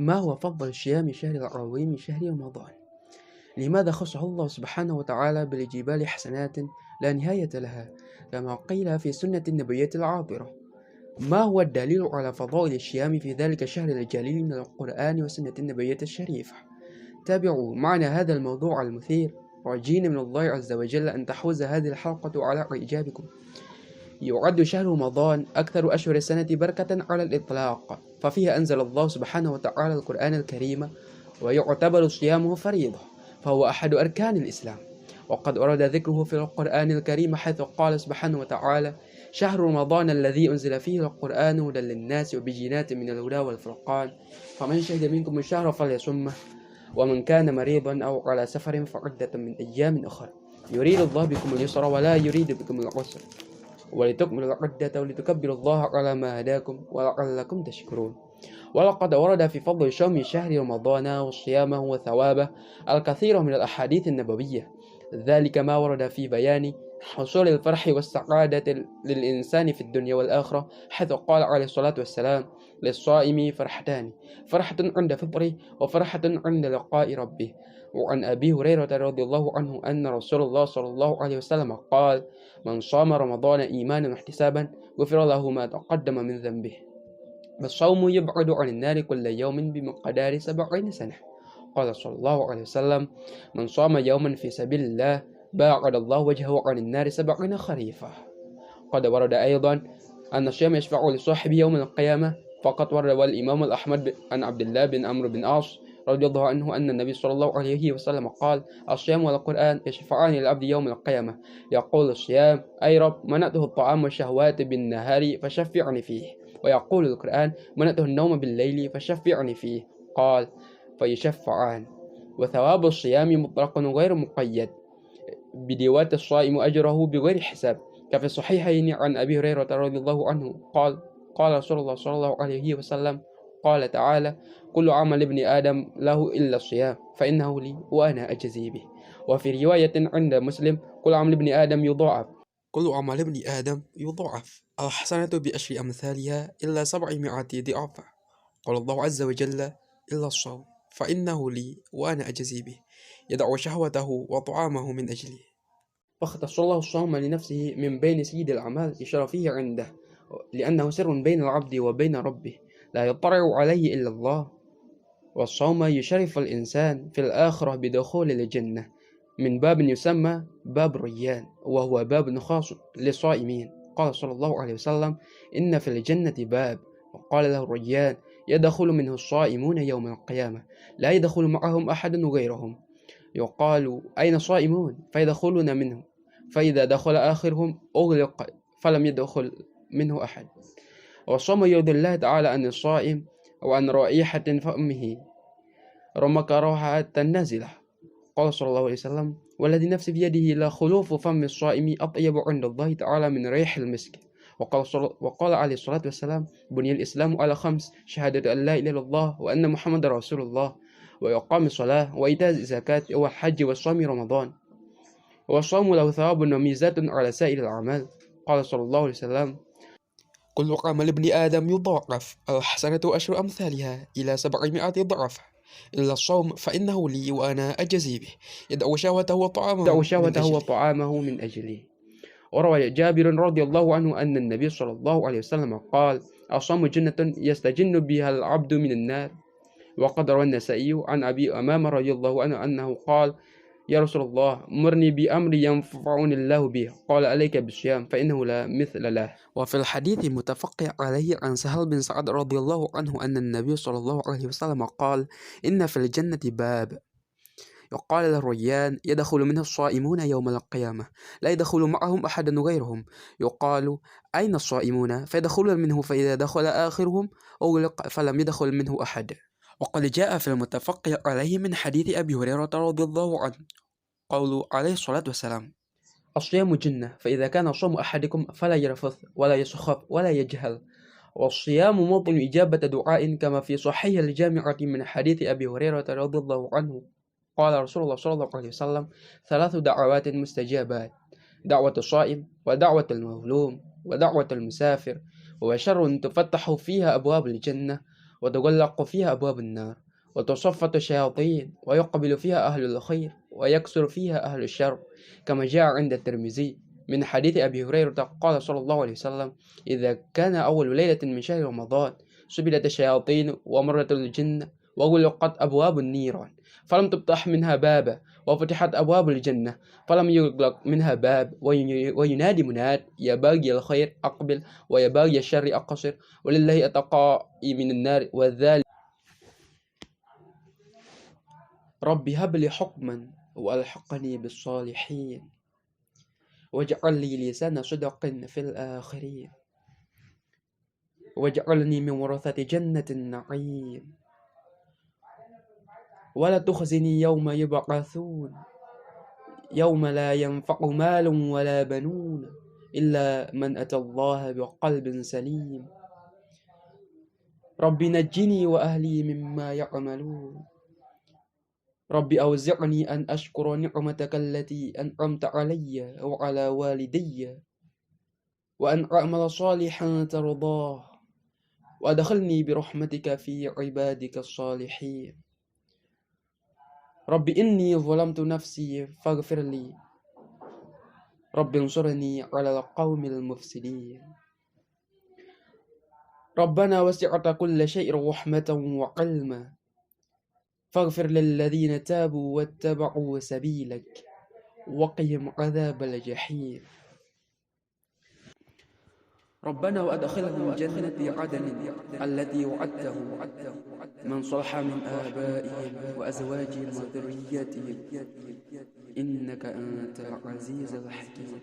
ما هو فضل صيام شهر العظيم شهر رمضان؟ لماذا خصه الله سبحانه وتعالى بالجبال حسنات لا نهاية لها كما قيل في سنة النبوية العابرة؟ ما هو الدليل على فضائل الصيام في ذلك الشهر الجليل من القرآن والسنة النبوية الشريفة؟ تابعوا معنا هذا الموضوع المثير، راجين من الله عز وجل أن تحوز هذه الحلقة على إعجابكم. يعد شهر رمضان أكثر أشهر السنة بركة على الإطلاق، ففيه أنزل الله سبحانه وتعالى القرآن الكريم، ويعتبر صيامه فريضة، فهو أحد أركان الإسلام، وقد ورد ذكره في القرآن الكريم حيث قال سبحانه وتعالى: شهر رمضان الذي أنزل فيه القرآن هدى للناس وبينات من الهدى والفرقان فمن شهد منكم الشهر فليصمه ومن كان مريضا أو على سفر فعدة من أيام أخرى يريد الله بكم اليسر ولا يريد بكم العسر ولتكملوا العدة ولتكبروا الله على ما هداكم ولعلكم تشكرون. ولقد ورد في فضل صوم شهر رمضان وصيامه وثوابه الكثير من الأحاديث النبوية، ذلك ما ورد في بيان حصول الفرح والسعادة للإنسان في الدنيا والآخرة، حيث قال عليه الصلاة والسلام: للصائم فرحتان، فرحة عند فطره وفرحة عند لقاء ربه. وعن أبي هريرة رضي الله عنه أن رسول الله صلى الله عليه وسلم قال: من صام رمضان إيمانا واحتسابا غفر له ما تقدم من ذنبه. الصوم يبعد عن النار كل يوم بمقدار 70 سنة. قال صلى الله عليه وسلم: من صام يوما في سبيل الله باعد الله وجهه عن النار 70 خريفا. قد ورد أيضا أن الصيام يشفع لصاحبه يوم القيامة، فقد ورد الإمام الأحمد عن عبد الله بن عمرو بن عاص رضي الله عنه أن النبي صلى الله عليه وسلم قال: الصيام والقرآن يشفعان للعبد يوم القيامة. يقول الصيام: أي رب منعته الطعام والشهوات بالنهار فشفعني فيه. ويقول القرآن: منعته النوم بالليل فشفعني فيه. قال: فيشفعان. وثواب الصيام مطلق غير مقيد، بديوات الصائم أجره بغير حساب، كفي الصحيحين عن أبي هريرة رضي الله عنه قال: قال رسول الله صلى الله عليه وسلم: قال تعالى: كل عمل ابن آدم له إلا الصيام فإنه لي وأنا أجزي به. وفي رواية عند مسلم: كل عمل ابن آدم يضاعف، كل عمل ابن آدم يضاعف الحسنة بأشر أمثالها إلا 700 ضعف. قال الله عز وجل: إلا الصوم فإنه لي وأنا أجزي به، يدع شهوته وطعامه من أجلي. فاختص الله الصوم لنفسه من بين سيد الأعمال لشرفه عنده، لأنه سر بين العبد وبين ربه لا يطلع عليه إلا الله. والصوم يشرف الإنسان في الآخرة بدخول الجنة من باب يسمى باب الريان، وهو باب خاص للصائمين. قال صلى الله عليه وسلم: إن في الجنة باب، وقال له الريان: يدخل منه الصائمون يوم القيامة لا يدخل معهم أحد غيرهم. يقال: أين الصائمون؟ فيدخلون منه، فإذا دخل آخرهم أغلق فلم يدخل منه أحد. والصوم يرضي الله تعالى عن الصائم وعن رائحة فمه رم كراهة النازلة. قال صلى الله عليه وسلم: والذي نفسي بيده لا خلوف فم الصائم أطيب عند الله تعالى من ريح المسك. وقال عليه الصلاة والسلام: بني الإسلام على 5: شهادة أن لا إله إلا الله وأن محمد رسول الله، وإقام الصلاة وإيتاء الزكاة والحج والصوم رمضان. والصوم له ثواب وميزات على سائر الأعمال. قال صلى الله عليه وسلم: كل عمل ابن آدم يضاعف الحسنة أشر أمثالها إلى 700 ضعف إلا الصوم فإنه لي وأنا أجزي به، يدع شهوته وطعامه من أجلي. وروى جابر رضي الله عنه أن النبي صلى الله عليه وسلم قال: الصوم جنة يستجن بها العبد من النار. وقد روى النسائي عن أبي أمامة رضي الله عنه أنه قال: يا رسول الله مرني بأمر ينفعني الله به. قال: عليك بالصيام فإنه لا مثل له. وفي الحديث المتفق عليه عن سهل بن سعد رضي الله عنه أن النبي صلى الله عليه وسلم قال: إن في الجنة باب يقال له الريان يدخل منه الصائمون يوم القيامة لا يدخل معهم أحد غيرهم. يقال: أين الصائمون؟ فيدخلون منه، فإذا دخل آخرهم أغلق فلم يدخل منه أحد. وقد جاء في المتفق عليه من حديث أبي هريرة رضي الله عنه قوله عليه الصلاة والسلام: الصيام جنة، فإذا كان صوم أحدكم فلا يرفث ولا يسخط ولا يجهل. والصيام موطن إجابة دعاء، كما في صحيح الجامعة من حديث أبي هريرة رضي الله عنه قال رسول الله صلى الله عليه وسلم: 3 دعوات مستجابات: دعوة الصائم، ودعوة المظلوم، ودعوة المسافر، وشر تفتح فيها أبواب الجنة، وتغلق فيها أبواب النار وتصفت الشياطين ويقبل فيها أهل الخير ويكثر فيها أهل الشر، كما جاء عند الترمذي من حديث أبي هريرة قال صلى الله عليه وسلم: إذا كان أول ليلة من شهر رمضان سبلت الشياطين ومرت الجن وغلقت أبواب النيران فلم تفتح منها باب، وفتحت أبواب الجنة فلم يغلق منها باب، وينادي مناد: يا باغي الخير أقبل ويا باغي الشر أقصر، ولله أتقائي من النار وذلك. رب هب لي حكما وألحقني بالصالحين واجعل لي لسان صدق في الآخرين واجعلني من ورثة جنة النعيم ولا تخزني يوم يبعثون يوم لا ينفع مال ولا بنون إلا من أتى الله بقلب سليم. رب نجني وأهلي مما يعملون. رب أوزعني أن أشكر نعمتك التي أنعمت علي وعلى والدي وأن أعمل صالحا ترضاه وأدخلني برحمتك في عبادك الصالحين. رب إني ظلمت نفسي فاغفر لي. رب انصرني على القوم المفسدين. ربنا وسعت كل شيء رحمة وعلما فاغفر للذين تابوا واتبعوا سبيلك وقهم عذاب الجحيم. ربنا وأدخلهم جنة عدن التي وعدتهم من صلح من آبائهم وأزواجهم وذرياتهم إنك أنت العزيز الحكيم.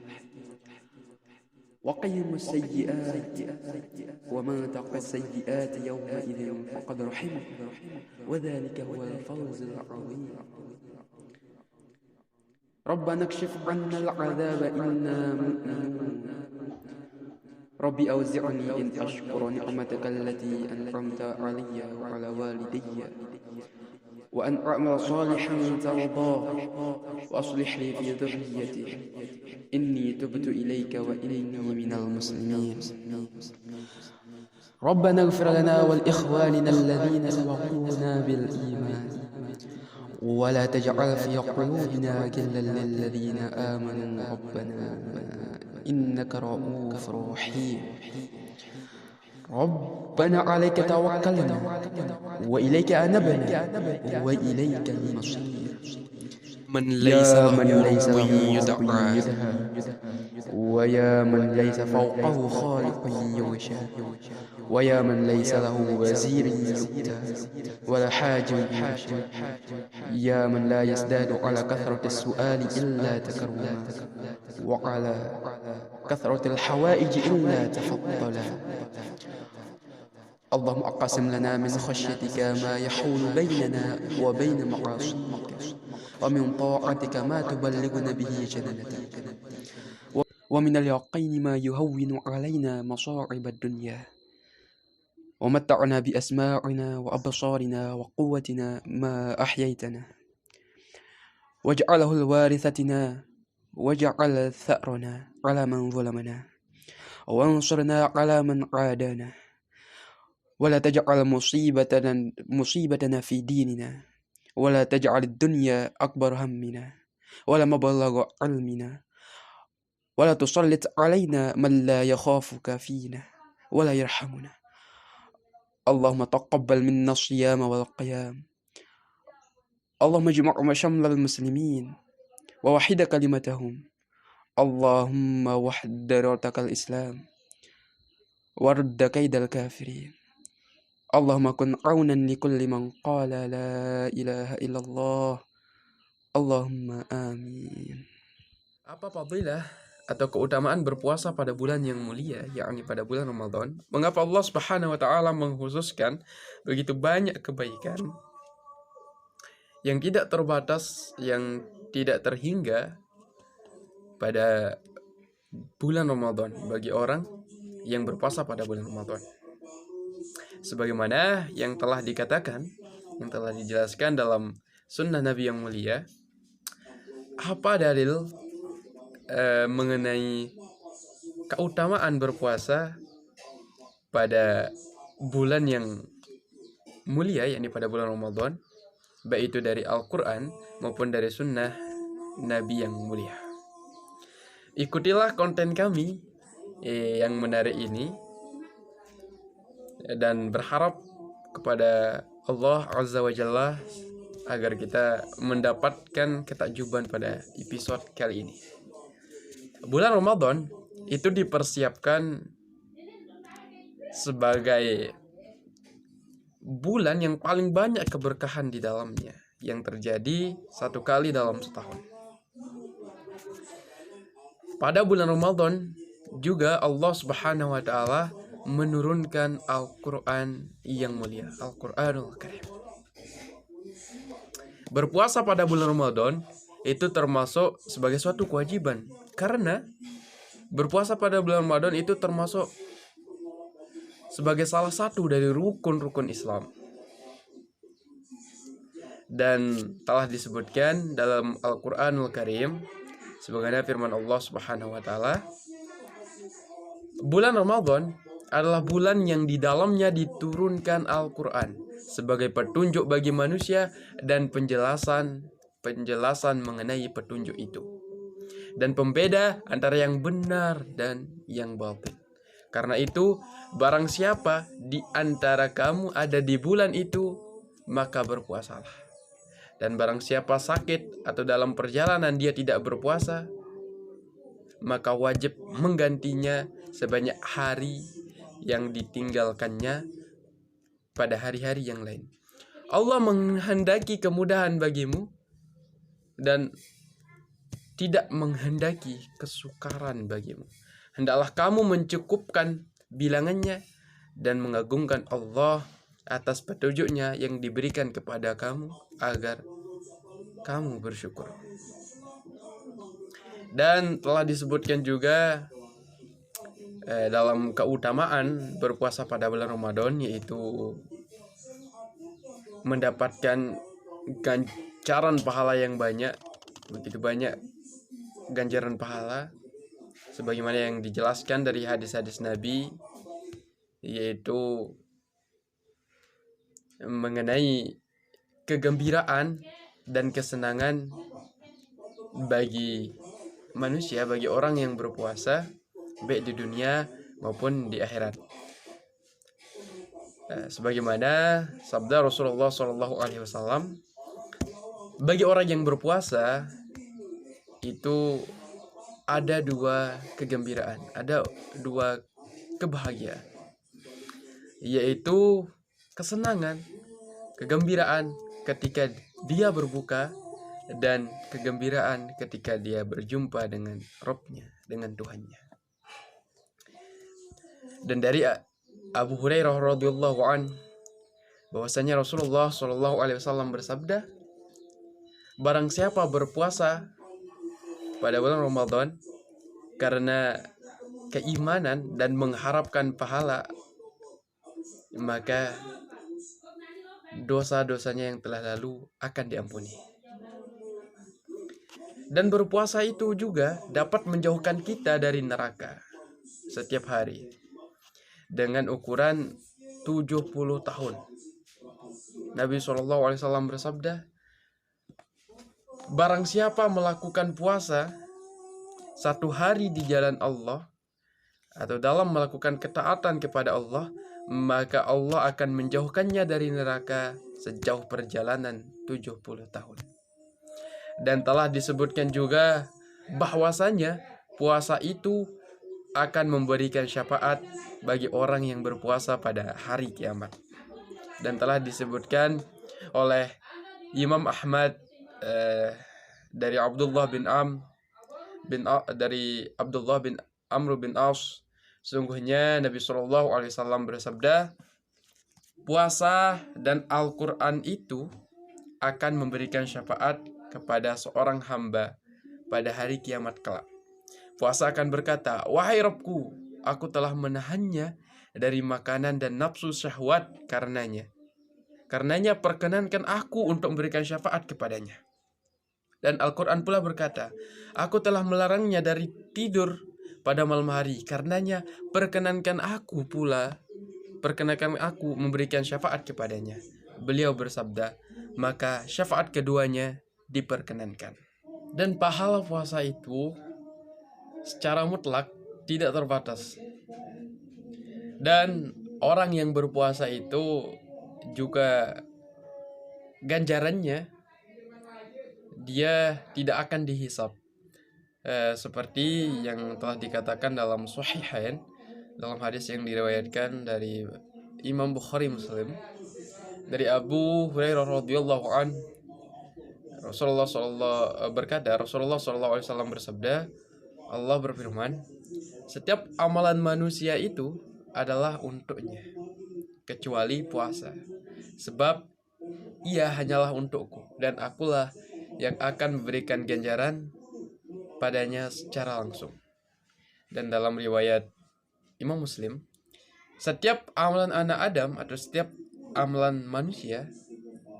وقهم السيئات ومن تق السيئات يومئذ فقد رحمه وذلك هو الفوز العظيم. ربنا اكشف عنا العذاب إنا مؤمنون. ربي أوزعني أن أشكر نعمتك التي أنعمت علي وعلى والدي وأن أعمل صالحا ترضاه وأصلح لي في ذريتي إني تبت إليك وإني من المسلمين. ربنا اغفر لنا ولإخواننا الذين سبقونا بالإيمان ولا تجعل في قلوبنا غلا للذين آمنوا ربنا إنك رؤوف رحيم. ربنا عليك توكلنا وإليك أنبنا وإليك المصير. يا من ليس له يدعى ويا من ليس فوقه خالق يغشى ويا من ليس له وزير يؤتى ولا حاج يرشى يا من لا يزداد على كثرة السؤال إلا تكرما وعلى كثرة الحوائج إلا تفضلا. اللهم أقسم لنا من خشيتك ما يحول بيننا وبين معاصيك ومن طاعتك ما تبلغنا به جنتك ومن اليقين ما يهون علينا مصاعب الدنيا ومتعنا بأسماعنا وأبصارنا وقوتنا ما أحييتنا واجعله الوارثتنا واجعل ثأرنا على من ظلمنا وانصرنا على من عادانا ولا تجعل مصيبتنا في ديننا ولا تجعل الدنيا أكبر همنا ولا مبلغ علمنا ولا تسلط علينا من لا يخافك فينا ولا يرحمنا. اللهم تقبل منا الصيام والقيام. اللهم اجمع شمل المسلمين ووحد كلمتهم. اللهم وحد دولتك الإسلام ورد كيد الكافرين. اللهم كن عونا لكل من قال لا إله إلا الله. Allahumma amin. Apa fadilah atau keutamaan berpuasa pada bulan yang mulia, yakni pada bulan Ramadan? Mengapa Allah Subhanahu wa taala mengkhususkan begitu banyak kebaikan yang tidak terbatas, yang tidak terhingga pada bulan Ramadan bagi orang yang berpuasa pada bulan Ramadan? Sebagaimana yang telah dikatakan, yang telah dijelaskan dalam sunnah Nabi yang mulia. Apa dalil mengenai keutamaan berpuasa pada bulan yang mulia, yakni pada bulan Ramadan, baik itu dari Al-Quran maupun dari sunnah Nabi yang mulia. Ikutilah konten kami yang menarik ini, dan berharap kepada Allah Azza wa Jalla agar kita mendapatkan ketakjuban pada episode kali ini. Bulan Ramadan itu dipersiapkan sebagai bulan yang paling banyak keberkahan di dalamnya, yang terjadi satu kali dalam setahun. Pada bulan Ramadan juga Allah Subhanahu wa taala menurunkan Al-Qur'an yang mulia, Al-Qur'anul Karim. Berpuasa pada bulan Ramadan itu termasuk sebagai suatu kewajiban, karena berpuasa pada bulan Ramadan itu termasuk sebagai salah satu dari rukun-rukun Islam. Dan telah disebutkan dalam Al-Qur'anul Karim sebagaimana firman Allah Subhanahu wa taala, bulan Ramadan adalah bulan yang di dalamnya diturunkan Al-Qur'an sebagai petunjuk bagi manusia dan penjelasan mengenai petunjuk itu, dan pembeda antara yang benar dan yang batil. Karena itu, barang siapa di antara kamu ada di bulan itu, maka berpuasalah. Dan barang siapa sakit atau dalam perjalanan dia tidak berpuasa, maka wajib menggantinya sebanyak hari yang ditinggalkannya pada hari-hari yang lain. Allah menghendaki kemudahan bagimu dan tidak menghendaki kesukaran bagimu. Hendaklah kamu mencukupkan bilangannya dan mengagungkan Allah atas petunjuknya yang diberikan kepada kamu agar kamu bersyukur. Dan telah disebutkan juga dalam keutamaan berpuasa pada bulan Ramadan, yaitu mendapatkan ganjaran pahala yang banyak, begitu banyak ganjaran pahala sebagaimana yang dijelaskan dari hadis-hadis Nabi, yaitu mengenai kegembiraan dan kesenangan bagi manusia, bagi orang yang berpuasa, baik di dunia maupun di akhirat. Sebagaimana sabda Rasulullah SAW, bagi orang yang berpuasa itu ada dua kegembiraan, ada dua kebahagiaan, yaitu kesenangan, kegembiraan ketika dia berbuka, dan kegembiraan ketika dia berjumpa dengan Rabb-nya, dengan Tuhannya. Dan dari Abu Hurairah radhiyallahu an, bahwasanya Rasulullah SAW bersabda, barang siapa berpuasa pada bulan Ramadan karena keimanan dan mengharapkan pahala, maka dosa-dosanya yang telah lalu akan diampuni. Dan berpuasa itu juga dapat menjauhkan kita dari neraka setiap hari dengan ukuran 70 tahun. Nabi SAW bersabda, barang siapa melakukan puasa satu hari di jalan Allah atau dalam melakukan ketaatan kepada Allah, maka Allah akan menjauhkannya dari neraka sejauh perjalanan 70 tahun. Dan telah disebutkan juga bahwasanya puasa itu akan memberikan syafaat bagi orang yang berpuasa pada hari kiamat. Dan telah disebutkan oleh Imam Ahmad dari Abdullah bin Amr bin As, sungguhnya Nabi SAW bersabda, puasa dan Al-Quran itu akan memberikan syafaat kepada seorang hamba pada hari kiamat kelak. Puasa akan berkata, wahai Rabbku, aku telah menahannya dari makanan dan nafsu syahwat karenanya. Karenanya perkenankan aku untuk memberikan syafaat kepadanya. Dan Al-Quran pula berkata, aku telah melarangnya dari tidur pada malam hari. Karenanya perkenankan aku memberikan syafaat kepadanya. beliau bersabda, maka syafaat keduanya diperkenankan. Dan pahala puasa itu secara mutlak tidak terbatas. Dan orang yang berpuasa itu juga ganjarannya dia tidak akan dihisap. Seperti yang telah dikatakan dalam Sahihain, dalam hadis yang diriwayatkan dari Imam Bukhari Muslim dari Abu Hurairah radhiyallahu an, Rasulullah sallallahu alaihi wasallam bersabda, Allah berfirman, setiap amalan manusia itu adalah untuknya kecuali puasa, sebab ia hanyalah untukku dan akulah yang akan memberikan ganjaran padanya secara langsung. Dan dalam riwayat Imam Muslim, setiap amalan anak Adam atau setiap amalan manusia,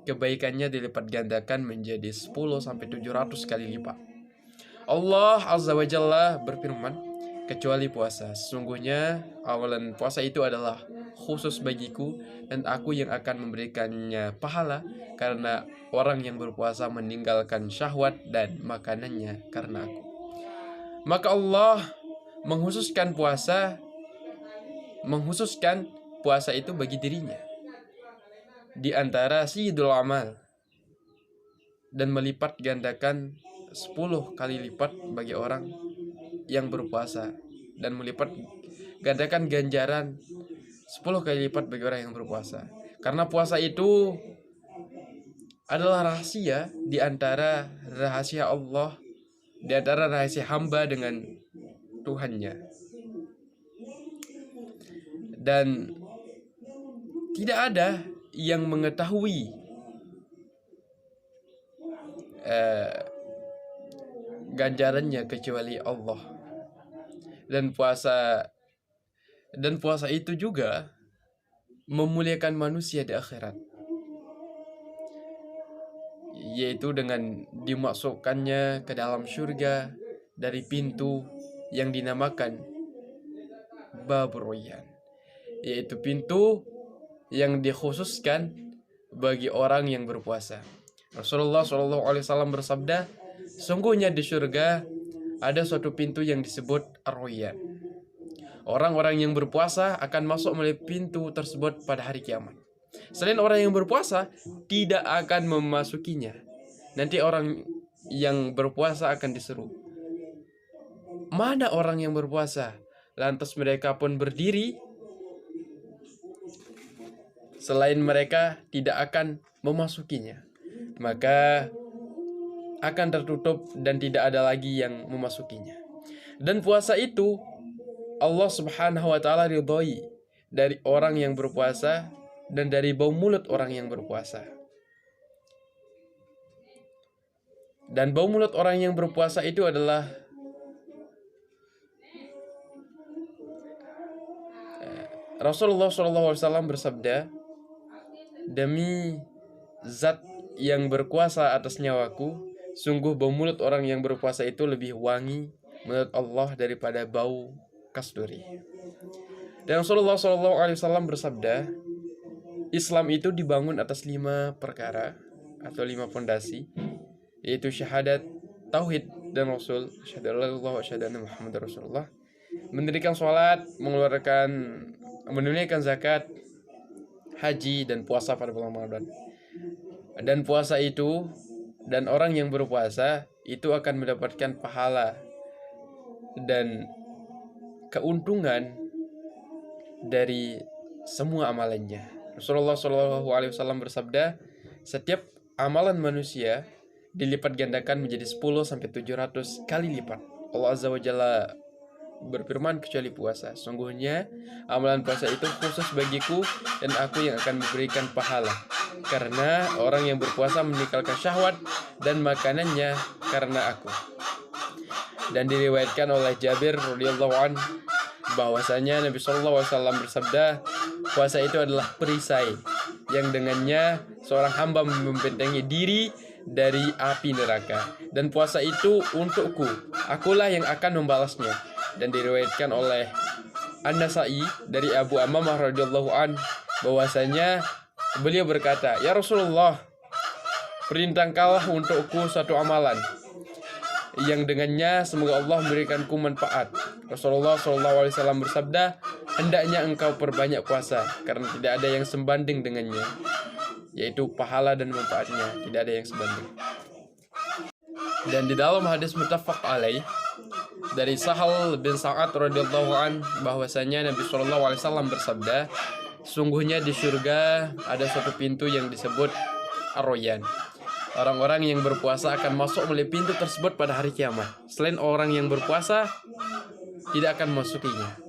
kebaikannya dilipat gandakan menjadi 10-700 kali lipat. Allah Azza wa Jalla berfirman, kecuali puasa, sesungguhnya amalan puasa itu adalah khusus bagiku dan aku yang akan memberikannya pahala, karena orang yang berpuasa meninggalkan syahwat dan makanannya karena aku. Maka Allah menghususkan puasa itu bagi dirinya di antara sayyidul amal, dan melipat gandakan 10 kali lipat bagi orang yang berpuasa, dan melipat gandakan ganjaran 10 kali lipat bagi orang yang berpuasa. Karena puasa itu adalah rahasia di antara rahasia Allah, di antara rahasia hamba dengan Tuhannya. Dan tidak ada yang mengetahui ganjarannya kecuali Allah. Dan puasa itu juga memuliakan manusia di akhirat, yaitu dengan dimasukkannya ke dalam surga dari pintu yang dinamakan Babur Rayyan, yaitu pintu yang dikhususkan bagi orang yang berpuasa. Rasulullah SAW bersabda, sungguhnya di surga ada suatu pintu yang disebut Ar-Rayyan. Orang-orang yang berpuasa akan masuk melalui pintu tersebut pada hari kiamat. Selain orang yang berpuasa tidak akan memasukinya. Nanti orang yang berpuasa akan diseru, mana orang yang berpuasa? Lantas mereka pun berdiri. Selain mereka tidak akan memasukinya, maka akan tertutup dan tidak ada lagi yang memasukinya. Dan puasa itu Allah Subhanahu wa taala ridhoi dari orang yang berpuasa dan dari bau mulut orang yang berpuasa. Dan bau mulut orang yang berpuasa itu adalah Rasulullah SAW bersabda, demi zat yang berkuasa atas nyawaku, sungguh bau mulut orang yang berpuasa itu lebih wangi menurut Allah daripada bau kasturi. Dan Rasulullah SAW bersabda, Islam itu dibangun atas 5 perkara atau 5 fondasi, yaitu syahadat, tauhid dan rasul, syahadalallah wa syahadana Muhammad Rasulullah, mendirikan sholat, menunaikan zakat, haji, dan puasa pada bulan Ramadan. Dan puasa itu, dan orang yang berpuasa itu akan mendapatkan pahala dan keuntungan dari semua amalannya. Rasulullah SAW bersabda, setiap amalan manusia dilipat gandakan menjadi 10-700 kali lipat. Allah Azza wa Jalla berfirman, kecuali puasa, sungguhnya amalan puasa itu khusus bagiku dan aku yang akan memberikan pahala, karena orang yang berpuasa meninggalkan syahwat dan makanannya karena aku. Dan diriwayatkan oleh Jabir radhiyallahu anhu bahwasanya Nabi SAW bersabda, puasa itu adalah perisai yang dengannya seorang hamba membentengi diri dari api neraka, dan puasa itu untukku, akulah yang akan membalasnya. Dan diriwayatkan oleh An-Nasa'i dari Abu Amamah radhiyallahu an bahwasanya Beliau berkata, "Ya Rasulullah, perintahkanlah untukku satu amalan yang dengannya semoga Allah memberikanku manfaat." Rasulullah SAW bersabda, "Hendaknya engkau perbanyak puasa, karena tidak ada yang sebanding dengannya, yaitu pahala dan manfaatnya, tidak ada yang sebanding." Dan di dalam hadis muttafaq alaih dari Sahal bin Sa'ad radhiyallahu an, bahwasanya Nabi SAW bersabda, "Sungguhnya di surga ada suatu pintu yang disebut Ar-Rayyan. Orang-orang yang berpuasa akan masuk melalui pintu tersebut pada hari kiamat. Selain orang yang berpuasa tidak akan memasukinya.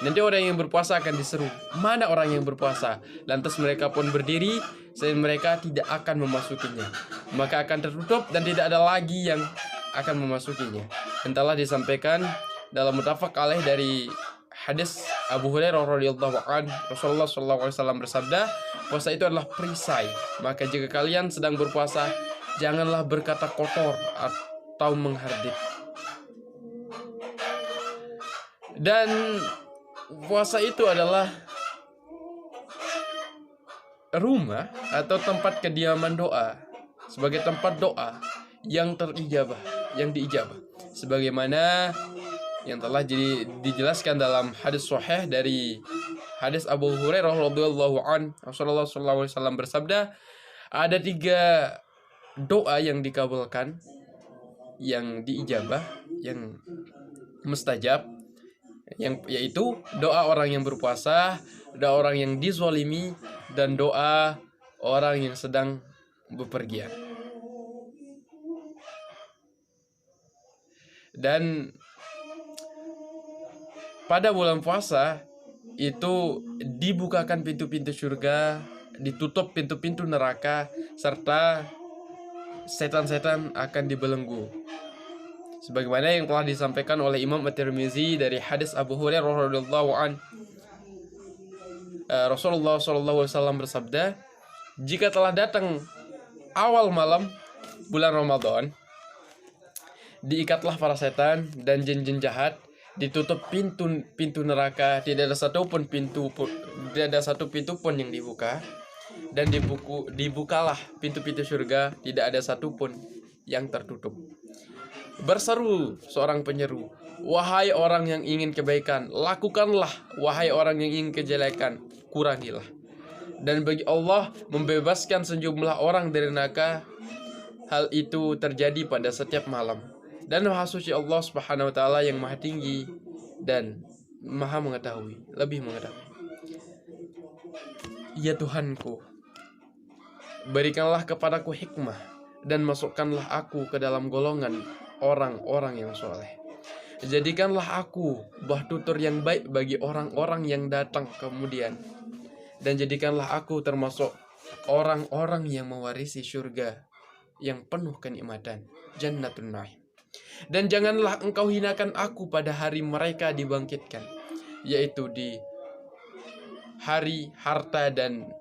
Nanti orang yang berpuasa akan diseru, 'Mana orang yang berpuasa?' Lantas mereka pun berdiri, selain mereka tidak akan memasukinya. Maka akan tertutup dan tidak ada lagi yang akan memasukinya." Entahlah disampaikan dalam muttafaq alaih dari hadis Abu Hurairah radhiyallahu an, Rasulullah SAW bersabda, puasa itu adalah perisai. Maka jika kalian sedang berpuasa, janganlah berkata kotor atau menghardik. Dan puasa itu adalah rumah atau tempat kediaman doa, sebagai tempat doa yang terijabah, yang diijabah, sebagaimana yang telah dijelaskan dalam hadis sahih dari hadis Abu Hurairah radhiyallahu an, Rasulullah SAW bersabda, ada 3 doa yang dikabulkan, yang diijabah, yang mustajab, yang yaitu doa orang yang berpuasa, doa orang yang dizalimi, dan doa orang yang sedang bepergian. Dan pada bulan puasa itu dibukakan pintu-pintu surga, ditutup pintu-pintu neraka, serta setan-setan akan dibelenggu. Sebagaimana yang telah disampaikan oleh Imam At-Tirmizi dari hadis Abu Hurairah radhiyallahu an, Rasulullah SAW bersabda, jika telah datang awal malam bulan Ramadan, diikatlah para setan dan jin-jin jahat, ditutup pintu neraka, tidak ada satu pintu pun yang dibuka, dan dibukalah pintu-pintu surga, tidak ada satupun yang tertutup. Berseru seorang penyeru, wahai orang yang ingin kebaikan, lakukanlah. Wahai orang yang ingin kejelekan, kurangilah. Dan bagi Allah membebaskan sejumlah orang dari neraka, hal itu terjadi pada setiap malam. Dan Maha Suci Allah Subhanahu wa Ta'ala yang Maha Tinggi dan Maha Mengetahui, lebih mengetahui. Ya Tuhanku, berikanlah kepadaku hikmah dan masukkanlah aku ke dalam golongan orang-orang yang soleh. Jadikanlah aku buah tutur yang baik bagi orang-orang yang datang kemudian, dan jadikanlah aku termasuk orang-orang yang mewarisi surga yang penuh kenikmatan, Jannatun Naim. Dan janganlah engkau hinakan aku pada hari mereka dibangkitkan, yaitu di hari harta dan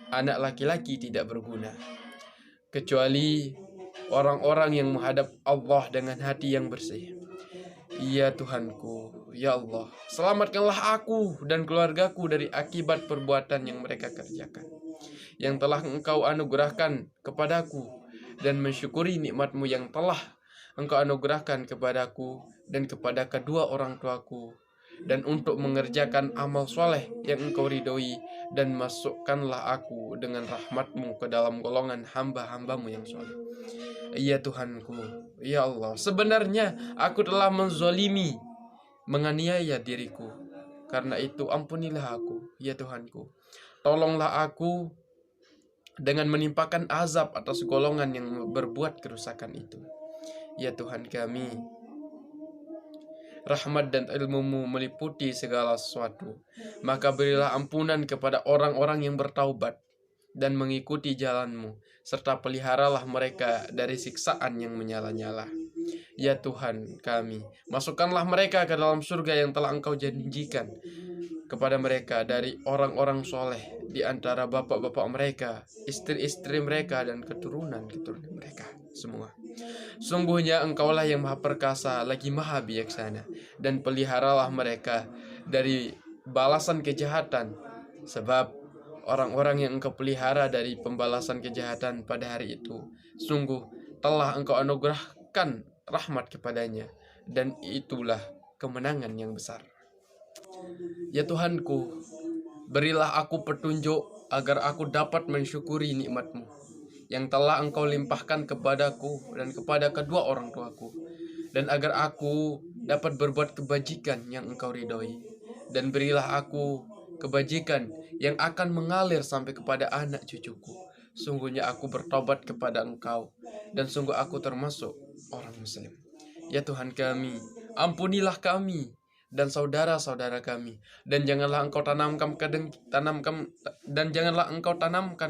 anak laki-laki tidak berguna, kecuali orang-orang yang menghadap Allah dengan hati yang bersih. Ya Tuhanku, ya Allah, selamatkanlah aku dan keluargaku dari akibat perbuatan yang mereka kerjakan, yang telah engkau anugerahkan kepadaku, dan mensyukuri nikmat-Mu yang telah engkau anugerahkan kepadaku dan kepada kedua orang tuaku, dan untuk mengerjakan amal soleh yang engkau ridhoi, dan masukkanlah aku dengan rahmat-Mu ke dalam golongan hamba-hamba-Mu yang soleh. Ya Tuhanku, ya Allah, sebenarnya aku telah menzalimi, menganiaya diriku. Karena itu ampunilah aku, ya Tuhanku. Tolonglah aku dengan menimpakan azab atas golongan yang berbuat kerusakan itu. Ya Tuhan kami, rahmat dan ilmu-Mu meliputi segala sesuatu. Maka berilah ampunan kepada orang-orang yang bertaubat dan mengikuti jalan-Mu, serta peliharalah mereka dari siksaan yang menyala-nyala. Ya Tuhan kami, masukkanlah mereka ke dalam surga yang telah Engkau janjikan kepada mereka dari orang-orang soleh, di antara bapak-bapak mereka, istri-istri mereka, dan keturunan-keturunan mereka semua. Sungguhnya Engkaulah yang Maha Perkasa lagi Maha Bijaksana, dan peliharalah mereka dari balasan kejahatan, sebab orang-orang yang engkau pelihara dari pembalasan kejahatan pada hari itu. Sungguh telah engkau anugerahkan rahmat kepadanya, dan itulah kemenangan yang besar. Ya Tuhanku, berilah aku petunjuk agar aku dapat mensyukuri nikmat-Mu yang telah Engkau limpahkan kepadaku dan kepada kedua orang tuaku, dan agar aku dapat berbuat kebajikan yang Engkau ridhoi. Dan berilah aku kebajikan yang akan mengalir sampai kepada anak cucuku. Sungguhnya aku bertobat kepada Engkau, dan sungguh aku termasuk orang Muslim. Ya Tuhan kami, ampunilah kami dan saudara-saudara kami, dan janganlah Engkau tanamkan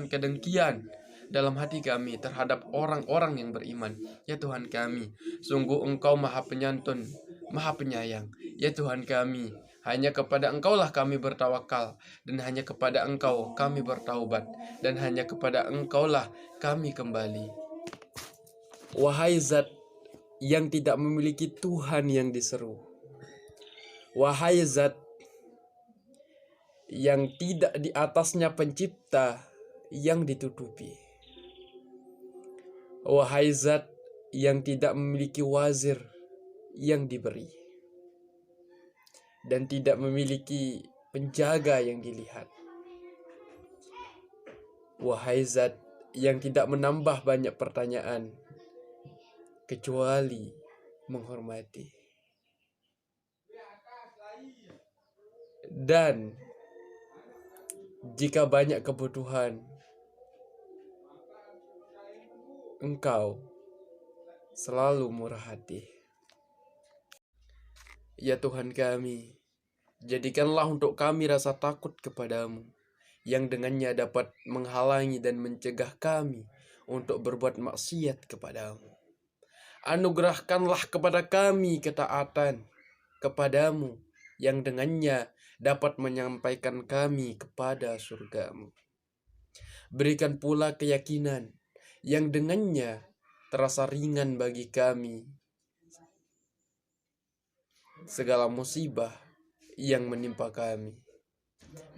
kedengkian dalam hati kami terhadap orang-orang yang beriman. Ya Tuhan kami, sungguh Engkau Maha Penyantun, Maha Penyayang. Ya Tuhan kami, hanya kepada Engkaulah kami bertawakal, dan hanya kepada Engkau kami bertaubat, dan hanya kepada Engkaulah kami kembali. Wahai Zat yang tidak memiliki Tuhan yang diseru, wahai Zat yang tidak di atasnya pencipta yang ditutupi, wahai Zat yang tidak memiliki wazir yang diberi, dan tidak memiliki penjaga yang dilihat, wahai Zat yang tidak menambah banyak pertanyaan kecuali menghormati, dan jika banyak kebutuhan, Engkau selalu murah hati. Ya Tuhan kami, jadikanlah untuk kami rasa takut kepadamu, yang dengannya dapat menghalangi dan mencegah kami untuk berbuat maksiat kepadamu. Anugerahkanlah kepada kami ketaatan kepadamu, yang dengannya dapat menyampaikan kami kepada surgamu. Berikan pula keyakinan yang dengannya terasa ringan bagi kami segala musibah yang menimpa kami.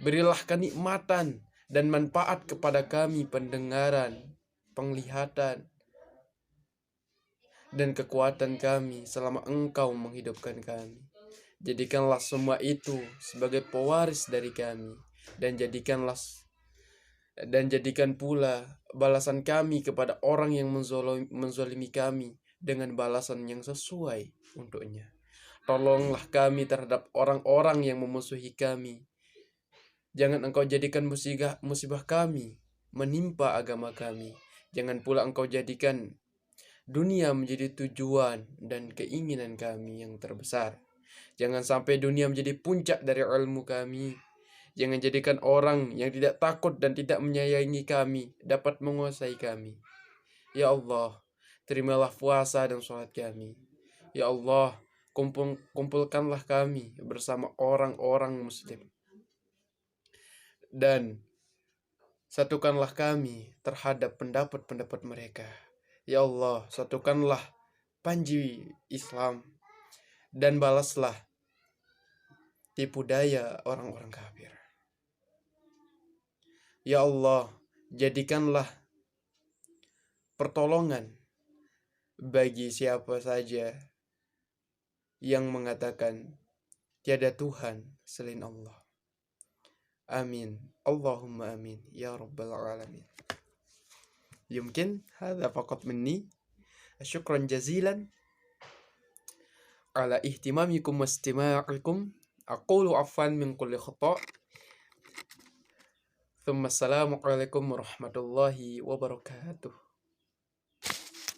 Berilah kenikmatan dan manfaat kepada kami pendengaran, penglihatan, dan kekuatan kami selama Engkau menghidupkan kami. Jadikanlah semua itu sebagai pewaris dari kami, dan jadikan pula balasan kami kepada orang yang menzolimi kami dengan balasan yang sesuai untuknya. Tolonglah kami terhadap orang-orang yang memusuhi kami. Jangan Engkau jadikan musibah kami menimpa agama kami. Jangan pula Engkau jadikan dunia menjadi tujuan dan keinginan kami yang terbesar. Jangan sampai dunia menjadi puncak dari ilmu kami. Jangan jadikan orang yang tidak takut dan tidak menyayangi kami dapat menguasai kami. Ya Allah, terimalah puasa dan sholat kami. Ya Allah, kumpulkanlah kami bersama orang-orang Muslim, dan satukanlah kami terhadap pendapat-pendapat mereka. Ya Allah, satukanlah panji Islam, dan balaslah tipu daya orang-orang kafir. Ya Allah, jadikanlah pertolongan bagi siapa saja yang mengatakan tiada Tuhan selain Allah. Amin. Allahumma amin. Ya Rabbal Alamin. Yumkin hadha faqat minni. Syukran jazilan ala ihtimamikum wa istima'ikum. Aqulu afwan min kulli khata'. Thumma assalamu alaikum warahmatullahi wabarakatuh.